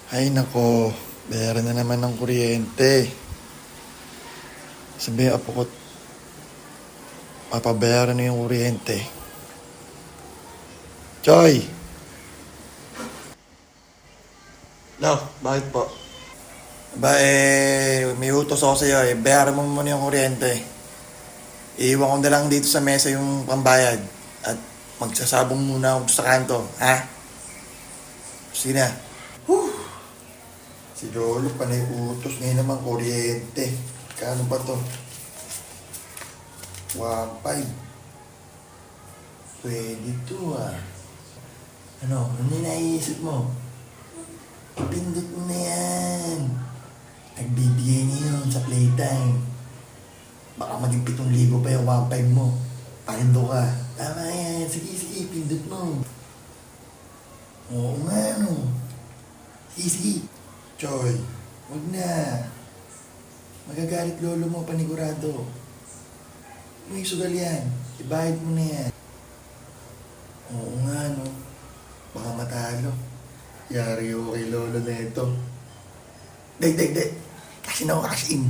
Ay nako, bayaran na naman ng kuryente. Sabi apo ko, papabayaran na yung kuryente. Choy! No, bakit po? May utos ako sa'yo eh. Bayaran mo muna yung kuryente. Iiwan ko na lang dito sa mesa yung pambayad. At magsasabong muna ako sa kanto, ha? Sige na. Whew! Si Lolo pa na yung utos ngayon naman kuryente. Kano ba to? 1.5. Pwede to ah. Ano yung naiisip mo? Pindot mo na yan. Nagbibigay niyo yun sa playtime. Baka maging 7,000 pa yung 1.5 mo. Parindo ka. Tama yan. Sige, pindot mo. Oo nga, ano. Sige. Choy, wag na. Magagalit lolo mo, panigurado. May sugal yan. Ibayad mo na yan. Oo nga, no. Baka matalo. Yari ko kay lolo na ito. Day. Kasi na ako cash in.